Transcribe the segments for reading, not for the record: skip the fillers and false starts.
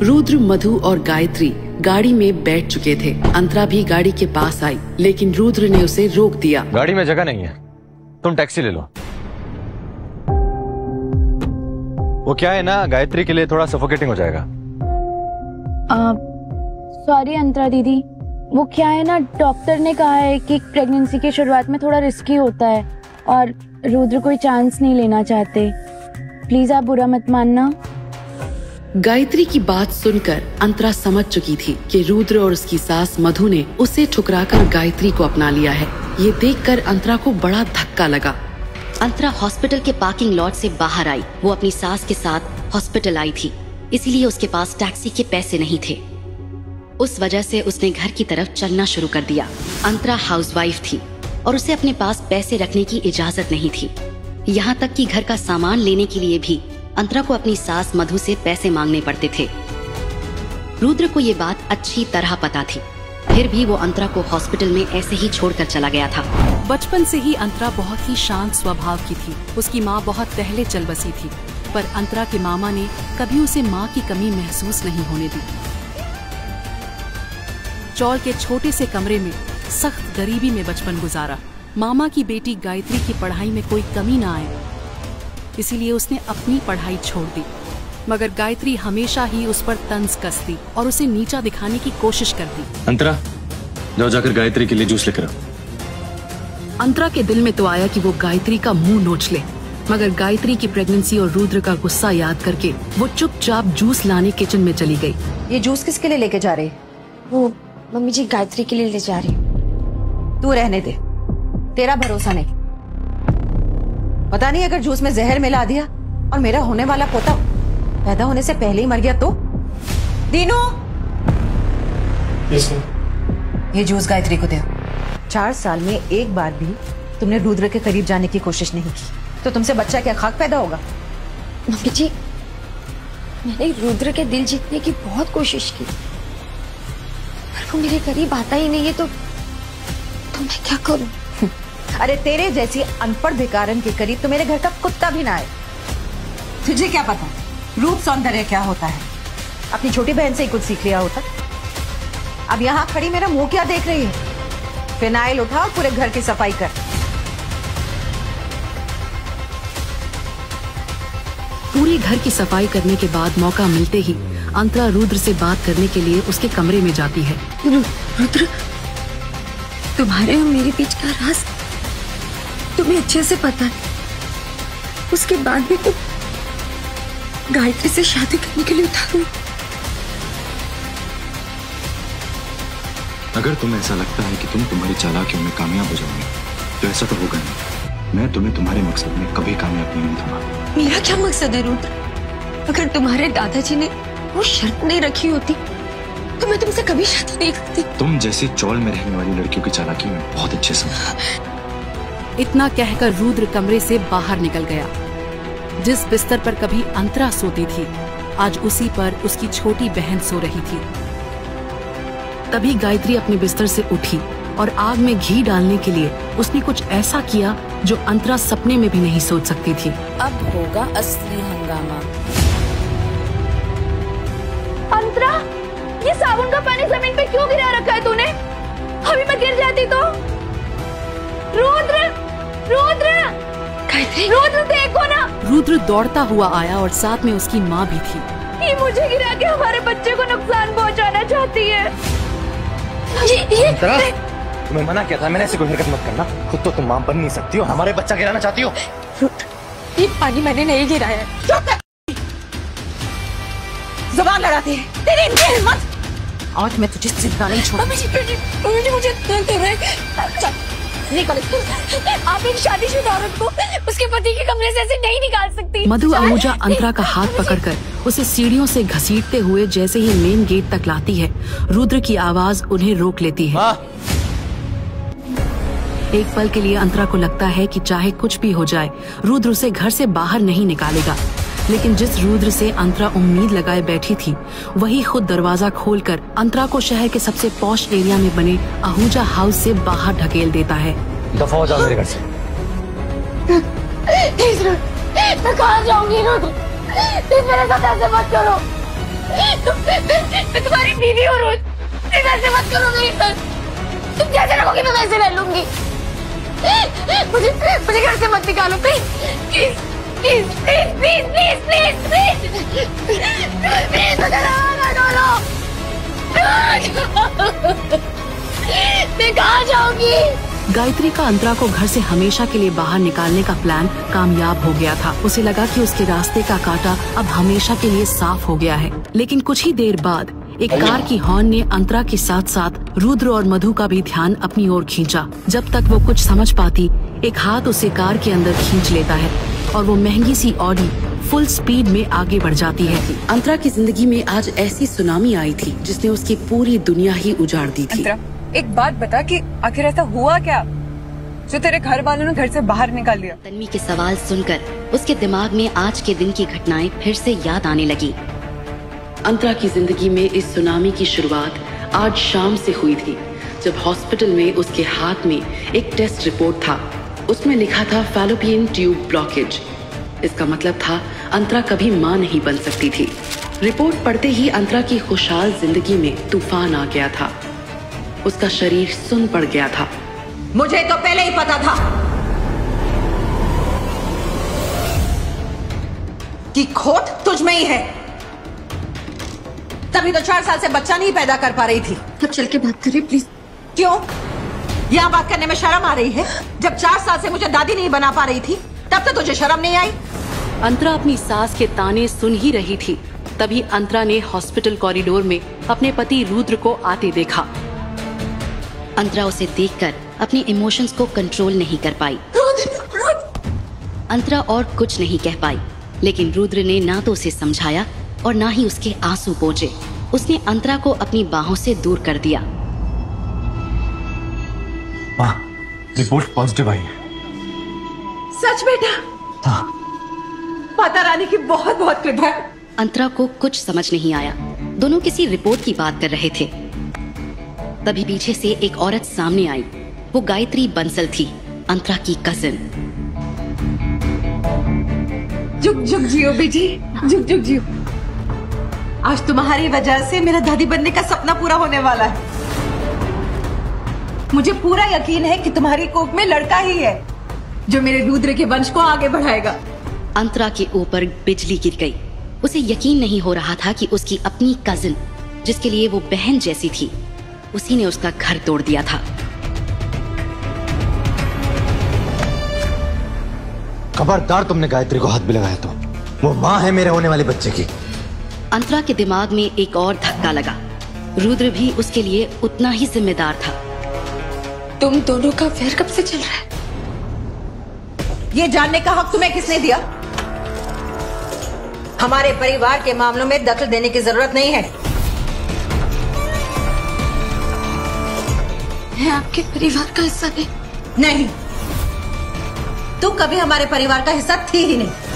रुद्र, मधु और गायत्री गाड़ी में बैठ चुके थे। अंतरा भी गाड़ी के पास आई, लेकिन रुद्र ने उसे रोक दिया। गाड़ी में जगह नहीं है, तुम टैक्सी ले लो। वो क्या है ना, गायत्री के लिए थोड़ा सफोकेटिंग हो जाएगा। सॉरी अंतरा दीदी, वो क्या है ना, डॉक्टर ने कहा है कि प्रेगनेंसी की शुरुआत में थोड़ा रिस्की होता है और रुद्र कोई चांस नहीं लेना चाहते। प्लीज आप बुरा मत मानना। गायत्री की बात सुनकर अंतरा समझ चुकी थी कि रुद्र और उसकी सास मधु ने उसे ठुकराकर गायत्री को अपना लिया है। ये देखकर अंतरा को बड़ा धक्का लगा। अंतरा हॉस्पिटल के पार्किंग लॉट से बाहर आई। वो अपनी सास के साथ हॉस्पिटल आई थी, इसीलिए उसके पास टैक्सी के पैसे नहीं थे। उस वजह से उसने घर की तरफ चलना शुरू कर दिया। अंतरा हाउसवाइफ थी और उसे अपने पास पैसे रखने की इजाजत नहीं थी। यहाँ तक कि घर का सामान लेने के लिए भी अंतरा को अपनी सास मधु से पैसे मांगने पड़ते थे। रुद्र को ये बात अच्छी तरह पता थी, फिर भी वो अंतरा को हॉस्पिटल में ऐसे ही छोड़कर चला गया था। बचपन से ही अंतरा बहुत ही शांत स्वभाव की थी। उसकी माँ बहुत पहले चल बसी थी, पर अंतरा के मामा ने कभी उसे माँ की कमी महसूस नहीं होने दी। चौल के छोटे से कमरे में सख्त गरीबी में बचपन गुजारा। मामा की बेटी गायत्री की पढ़ाई में कोई कमी ना आए, इसीलिए उसने अपनी पढ़ाई छोड़ दी। मगर गायत्री हमेशा ही उस पर तंज कसती और उसे नीचा दिखाने की कोशिश करती। अंतरा, जाओ जाकर गायत्री के लिए जूस लेकर आओ। अंतरा के दिल में तो आया कि वो गायत्री का मुंह नोच ले, मगर गायत्री की प्रेगनेंसी और रुद्र का गुस्सा याद करके वो चुपचाप जूस लाने किचन में चली गई। ये जूस किसके लिए लेके जा रही? वो मम्मी जी गायत्री के लिए ले जा रही। तू रहने दे, तेरा भरोसा नहीं। पता नहीं अगर जूस में जहर मिला दिया और मेरा होने वाला पोता पैदा होने से पहले ही मर गया तो? दीनू, ये जूस गायत्री को दे। 4 साल में एक बार भी तुमने रुद्र के करीब जाने की कोशिश नहीं की, तो तुमसे बच्चा क्या खाक पैदा होगा? मम्मी जी, मैंने रुद्र के दिल जीतने की बहुत कोशिश की, पर वो मेरे करीब आता ही नहीं है, तो मैं क्या करूं? अरे तेरे जैसी अनपढ़ भिखारन के करीब तो मेरे घर का कुत्ता भी ना आए। तुझे क्या पता रूप सौंदर्य क्या होता है? अपनी छोटी बहन से ही कुछ सीख लिया होता। अब यहाँ खड़ी मेरा मुंह क्या देख रही है? फिनाइल उठा और पूरे घर की सफाई कर। पूरे घर की सफाई करने के बाद मौका मिलते ही अंतरा रुद्र से बात करने के लिए उसके कमरे में जाती है। रुद्र, तुम्हारे और मेरे बीच का राज तुम्हें अच्छे से पता है। उसके बाद भी तुम गायत्री से शादी करने के लिए उतारू। अगर तुम्हें ऐसा लगता है कि तुम तुम्हारी चालाकियों में कामयाब हो जाओगे, तो ऐसा तो होगा नहीं। मैं तुम्हें तुम्हारे मकसद में कभी कामयाब नहीं दूंगा। मेरा क्या मकसद है रुद्र? अगर तुम्हारे दादाजी ने वो शर्त नहीं रखी होती तो मैं तुमसे कभी शादी नहीं करती। तुम जैसी चौल में रहने वाली लड़कियों की चालाकी में बहुत अच्छे समझ। इतना कहकर रुद्र कमरे से बाहर निकल गया। जिस बिस्तर पर कभी अंतरा सोती थी, आज उसी पर उसकी छोटी बहन सो रही थी। तभी गायत्री अपने बिस्तर से उठी और आग में घी डालने के लिए उसने कुछ ऐसा किया जो अंतरा सपने में भी नहीं सोच सकती थी। अब होगा असली हंगामा। अंतरा, ये साबुन का पानी जमीन पे क्यों गिरा रखा है तूने? अभी मैं गिर जाती तो। रुद्र, रुद्र, रुद्र देखो ना। रुद्र दौड़ता हुआ आया और साथ में उसकी माँ भी थी। ये मुझे गिरा के हमारे बच्चे को नुकसान पहुंचाना चाहती है। अंतरा, तुम्हें मना किया था मैंने, ऐसी कोई हरकत मत करना। खुद तो तुम मां बन नहीं सकती हो, हमारे बच्चा गिराना चाहती हो। ये पानी मैंने नहीं गिराया। जुबान लड़ाती है तेरी हिम्मत। आज मैं तुझे जिंदा नहीं छोड़ूंगी। मम्मी जी मुझे दर्द हो रहा है। आप एक शादीशुदा औरत को उसके पति के कमरे से ऐसे नहीं निकाल सकती। मधु आहूजा अंतरा का हाथ पकड़कर उसे सीढ़ियों से घसीटते हुए जैसे ही मेन गेट तक लाती है, रुद्र की आवाज उन्हें रोक लेती है। एक पल के लिए अंतरा को लगता है कि चाहे कुछ भी हो जाए रुद्र उसे घर से बाहर नहीं निकालेगा, लेकिन जिस रुद्र से अंतरा उम्मीद लगाए बैठी थी वही खुद दरवाजा खोलकर अंतरा को शहर के सबसे पॉश एरिया में बने आहूजा हाउस से बाहर ढकेल देता है। दफा हो जाओ मेरे घर से। मैं कहाँ जाऊंगी रुद्र? मेरे साथ ऐसे मत करो। मैं तुम्हारी बीवी हूँ रोज, ऐसे मत करो मेरे साथ। तुम जैसे रखोगी मैं वैसे रह लूंगी। मुझे घर से मत निकालो please please please please please please please please मुझे ना डोलो। मैं कहाँ जाऊंगी? गायत्री का अंतरा को घर से हमेशा के लिए बाहर निकालने का प्लान कामयाब हो गया था। उसे लगा कि उसके रास्ते का कांटा अब हमेशा के लिए साफ हो गया है। लेकिन कुछ ही देर बाद एक कार की हॉर्न ने अंतरा के साथ साथ रुद्र और मधु का भी ध्यान अपनी ओर खींचा। जब तक वो कुछ समझ पाती, एक हाथ उसे कार के अंदर खींच लेता है और वो महंगी सी ऑडी फुल स्पीड में आगे बढ़ जाती है। अंतरा की जिंदगी में आज ऐसी सुनामी आई थी जिसने उसकी पूरी दुनिया ही उजाड़ दी थी। अंतरा, एक बात बता कि आखिर ऐसा हुआ क्या जो तेरे घर वालों ने घर से बाहर निकाल दिया? तन्वी के सवाल सुनकर उसके दिमाग में आज के दिन की घटनाएं फिर से याद आने लगी। अंतरा की जिंदगी में इस सुनामी की शुरुआत आज शाम से हुई थी, जब हॉस्पिटल में उसके हाथ में एक टेस्ट रिपोर्ट था। उसमें लिखा था फैलोपियन ट्यूब ब्लॉकेज। इसका मतलब था अंतरा कभी मां नहीं बन सकती थी। रिपोर्ट पढ़ते ही अंतरा की खुशहाल जिंदगी में तूफान आ गया था। उसका शरीर सुन पड़ गया था। मुझे तो पहले ही पता था कि खोट तुझ में ही है, तभी तो 4 साल से बच्चा नहीं पैदा कर पा रही थी। अब चल के बात करें प्लीज। क्यों? यहाँ बात करने में शर्म आ रही है? जब 4 साल से मुझे दादी नहीं बना पा रही थी तब तो तुझे शर्म नहीं आई? अंतरा अपनी सास के ताने सुन ही रही थी, तभी अंतरा ने हॉस्पिटल कॉरिडोर में अपने पति रुद्र को आते देखा। अंतरा उसे देखकर अपने इमोशंस को कंट्रोल नहीं कर पाई। अंतरा और कुछ नहीं कह पाई, लेकिन रुद्र ने ना तो उसे समझाया और ना ही उसके आंसू पोंछे। उसने अंतरा को अपनी बाहों से दूर कर दिया। माँ, रिपोर्ट पॉजिटिव आई है। सच बेटा? हाँ। माता रानी की बहुत बहुत कृपा है। अंतरा को कुछ समझ नहीं आया। दोनों किसी रिपोर्ट की बात कर रहे थे। तभी पीछे से एक औरत सामने आई। वो गायत्री बंसल थी, अंतरा की कजिन। जुग जुग जियो बेटी, जुग जुग जियो। आज तुम्हारी वजह से मेरा दादी बनने का सपना पूरा होने वाला है। मुझे पूरा यकीन है कि तुम्हारी कोख में लड़का ही है जो मेरे रुद्र के वंश को आगे बढ़ाएगा। अंतरा के ऊपर बिजली गिर गई। उसे यकीन नहीं हो रहा था कि उसकी अपनी कजिन, जिसके लिए वो बहन जैसी थी, उसी ने उसका घर तोड़ दिया था। खबरदार, तुमने गायत्री को हाथ भी लगाया तो वो माँ है मेरे होने वाले बच्चे की। अंतरा के दिमाग में एक और धक्का लगा। रुद्र भी उसके लिए उतना ही जिम्मेदार था। तुम दोनों का अफेयर कब से चल रहा है? ये जानने का हक तुम्हें किसने दिया? हमारे परिवार के मामलों में दखल देने की जरूरत नहीं है। मैं आपके परिवार का हिस्सा नहीं। तू कभी हमारे परिवार का हिस्सा थी ही नहीं।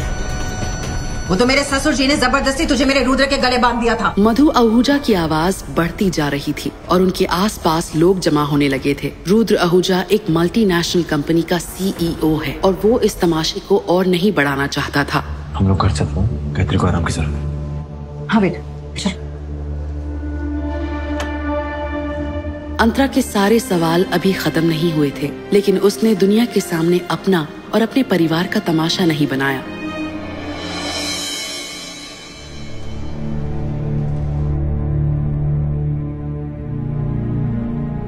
वो तो मेरे ससुर जी ने जबरदस्ती तुझे मेरे रुद्र के गले बांध दिया था। मधु आहूजा की आवाज बढ़ती जा रही थी और उनके आसपास लोग जमा होने लगे थे। रुद्र आहूजा एक मल्टीनेशनल कंपनी का CEO है और वो इस तमाशे को और नहीं बढ़ाना चाहता था। हम लोग घर चलते हैं, गायत्री को आराम की जरूरत है। हाँ बेटा, चल। अंतरा के सारे सवाल अभी खत्म नहीं हुए थे, लेकिन उसने दुनिया के सामने अपना और अपने परिवार का तमाशा नहीं बनाया।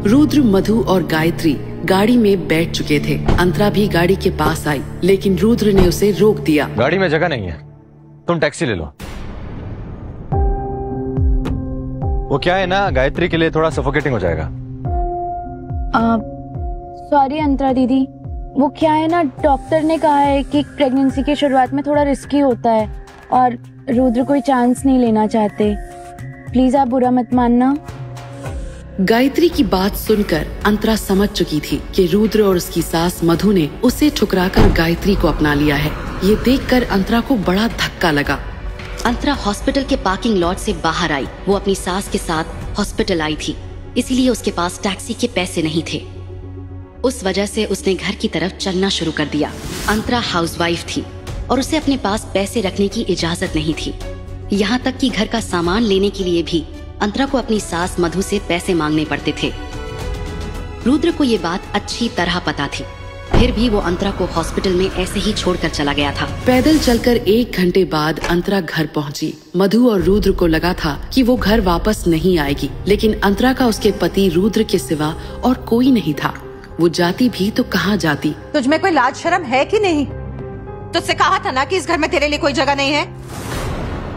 रुद्र, मधु और गायत्री गाड़ी में बैठ चुके थे। अंतरा भी गाड़ी के पास आई, लेकिन रुद्र ने उसे रोक दिया। गाड़ी में जगह नहीं है, तुम टैक्सी ले लो। वो क्या है ना, गायत्री के लिए थोड़ा सफोकेटिंग हो जाएगा। सॉरी अंतरा दीदी, वो क्या है ना, डॉक्टर ने कहा है कि प्रेगनेंसी की शुरुआत में थोड़ा रिस्की होता है और रुद्र कोई चांस नहीं लेना चाहते। प्लीज आप बुरा मत मानना। गायत्री की बात सुनकर अंतरा समझ चुकी थी कि रुद्र और उसकी सास मधु ने उसे ठुकराकर गायत्री को अपना लिया है। ये देखकर अंतरा को बड़ा धक्का लगा। अंतरा हॉस्पिटल के पार्किंग लॉट से बाहर आई। वो अपनी सास के साथ हॉस्पिटल आई थी, इसीलिए उसके पास टैक्सी के पैसे नहीं थे। उस वजह से उसने घर की तरफ चलना शुरू कर दिया। अंतरा हाउसवाइफ थी और उसे अपने पास पैसे रखने की इजाजत नहीं थी। यहाँ तक कि घर का सामान लेने के लिए भी अंतरा को अपनी सास मधु से पैसे मांगने पड़ते थे। रुद्र को ये बात अच्छी तरह पता थी, फिर भी वो अंतरा को हॉस्पिटल में ऐसे ही छोड़कर चला गया था। पैदल चलकर 1 घंटे बाद अंतरा घर पहुंची। मधु और रुद्र को लगा था कि वो घर वापस नहीं आएगी, लेकिन अंतरा का उसके पति रुद्र के सिवा और कोई नहीं था। वो जाती भी तो कहाँ जाती। तुझ में कोई लाज शर्म है कि नहीं? तुझसे कहा था ना कि इस घर में तेरे लिए कोई जगह नहीं है।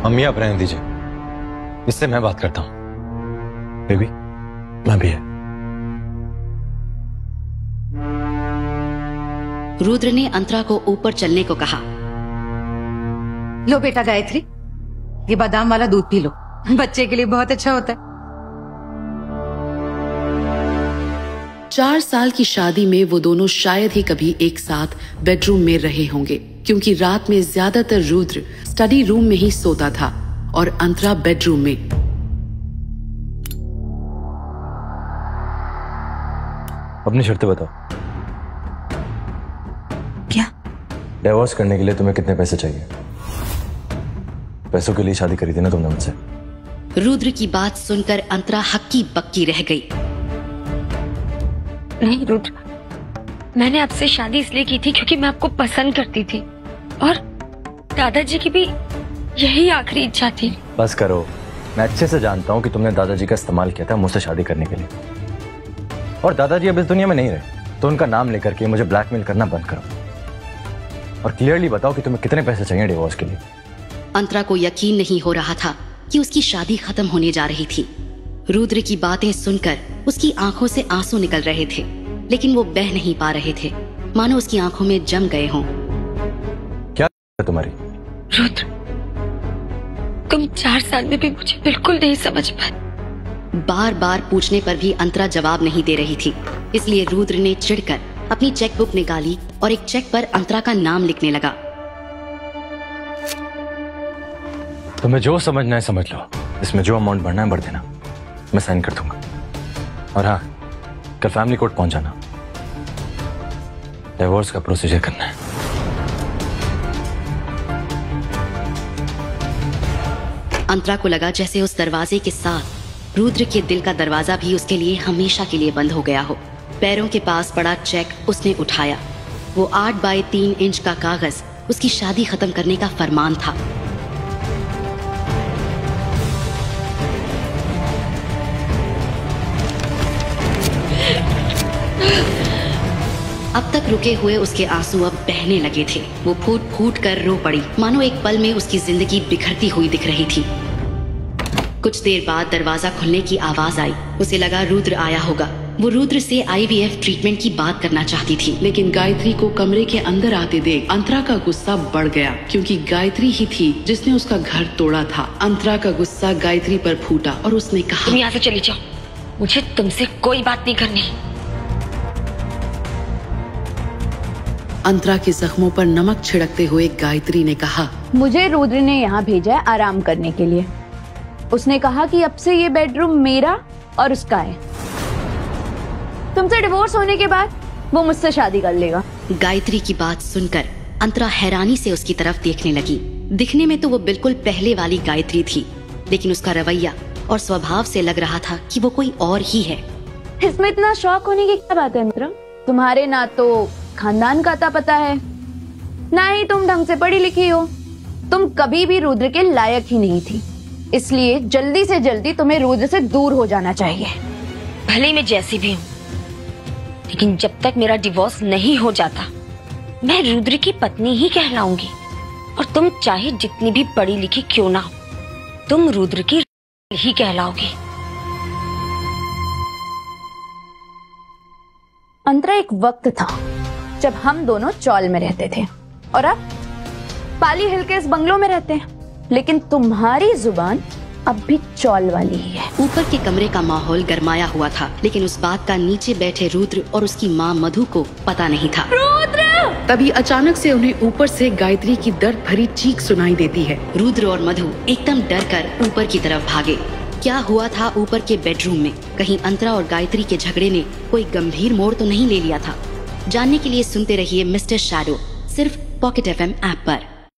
मम्मी आप रहने दीजिए, इससे मैं बात करता हूँ। बेबी मैं भी है। रुद्र ने अंतरा को ऊपर चलने को कहा। लो बेटा गायत्री, ये बादाम वाला दूध पी लो, बच्चे के लिए बहुत अच्छा होता है। 4 साल की शादी में वो दोनों शायद ही कभी एक साथ बेडरूम में रहे होंगे, क्योंकि रात में ज्यादातर रुद्र स्टडी रूम में ही सोता था और अंतरा बेडरूम में। अपनी शर्तें बताओ। क्या? डिवोर्स करने के लिए तुम्हें कितने पैसे चाहिए? पैसों के लिए शादी करी थी ना तुमने मुझसे। रुद्र की बात सुनकर अंतरा हक्की बक्की रह गई। नहीं रुद्र, मैंने आपसे शादी इसलिए की थी क्योंकि मैं आपको पसंद करती थी और दादाजी की भी यही आखिरी इच्छा थी। बस करो, मैं अच्छे से जानता हूँ कि तुमने दादाजी का इस्तेमाल किया था मुझसे शादी करने के लिए। और दादाजी अब इस दुनिया में नहीं रहे, तो उनका नाम लेकर के मुझे ब्लैकमेल करना बंद करो और क्लियरली बताओ कि तुम्हें कितने पैसे चाहिए डिवोर्स के लिए। अंतरा को यकीन नहीं हो रहा था कि उसकी शादी खत्म होने जा रही थी। रुद्र की बातें सुनकर उसकी आंखों से आंसू निकल रहे थे, लेकिन वो बह नहीं पा रहे थे, मानो उसकी आंखों में जम गए हों। क्या है तुम्हारी? रुद्र, तुम 4 साल में भी मुझे बिल्कुल नहीं समझ पाए। बार बार पूछने पर भी अंतरा जवाब नहीं दे रही थी, इसलिए रुद्र ने चिढ़कर अपनी चेकबुक निकाली और एक चेक पर अंतरा का नाम लिखने लगा। तुम्हें जो समझना है समझ लो, इसमें जो अमाउंट भरना है भर देना, मैं साइन कर दूंगा। और हाँ, कल फैमिली कोर्ट पहुंच जाना, डिवोर्स का प्रोसीजर करना है। अंतरा को लगा जैसे उस दरवाजे के साथ रुद्र के दिल का दरवाजा भी उसके लिए हमेशा के लिए बंद हो गया हो। पैरों के पास पड़ा चेक उसने उठाया। वो 8 बाय 3 इंच का कागज उसकी शादी खत्म करने का फरमान था। अब तक रुके हुए उसके आंसू अब बहने लगे थे। वो फूट फूट कर रो पड़ी, मानो एक पल में उसकी जिंदगी बिखरती हुई दिख रही थी। कुछ देर बाद दरवाजा खुलने की आवाज आई। उसे लगा रुद्र आया होगा। वो रुद्र से IVF ट्रीटमेंट की बात करना चाहती थी, लेकिन गायत्री को कमरे के अंदर आते देख अंतरा का गुस्सा बढ़ गया, क्योंकि गायत्री ही थी जिसने उसका घर तोड़ा था। अंतरा का गुस्सा गायत्री पर फूटा और उसने कहा, तुम यहाँ से चली जाओ, मुझे तुमसे कोई बात नहीं करनी। अंतरा के जख्मों पर नमक छिड़कते हुए गायत्री ने कहा, मुझे रुद्र ने यहाँ भेजा है आराम करने के लिए। उसने कहा कि अब से ये बेडरूम मेरा और उसका है। तुमसे डिवोर्स होने के बाद वो मुझसे शादी कर लेगा। गायत्री की बात सुनकर अंतरा हैरानी से उसकी तरफ देखने लगी। दिखने में तो वो बिल्कुल पहले वाली गायत्री थी, लेकिन उसका रवैया और स्वभाव से लग रहा था कि वो कोई और ही है। इसमें इतना शौक होने की क्या बात है अंतरा? तुम्हारे ना तो खानदान का पता है, ना ही तुम ढंग से पढ़ी लिखी हो। तुम कभी भी रुद्र के लायक ही नहीं थी, इसलिए जल्दी से जल्दी तुम्हें रुद्र से दूर हो जाना चाहिए। भले ही मैं जैसी भी हूँ, लेकिन जब तक मेरा डिवोर्स नहीं हो जाता मैं रुद्र की पत्नी ही कहलाऊंगी। और तुम चाहे जितनी भी पढ़ी लिखी क्यों ना हो, तुम रुद्र की ही कहलाओगी। अंतरा, एक वक्त था जब हम दोनों चौल में रहते थे और अब पाली हिल के इस बंगलों में रहते हैं, लेकिन तुम्हारी जुबान अब भी चौल वाली ही है। ऊपर के कमरे का माहौल गरमाया हुआ था, लेकिन उस बात का नीचे बैठे रुद्र और उसकी माँ मधु को पता नहीं था। रुद्र! तभी अचानक से उन्हें ऊपर से गायत्री की दर्द भरी चीख सुनाई देती है। रुद्र और मधु एकदम डर कर ऊपर की तरफ भागे। क्या हुआ था ऊपर के बेडरूम में? कहीं अंतरा और गायत्री के झगड़े ने कोई गंभीर मोड़ तो नहीं ले लिया था? जानने के लिए सुनते रहिए मिस्टर शैडो, सिर्फ पॉकेट FM ऐप पर।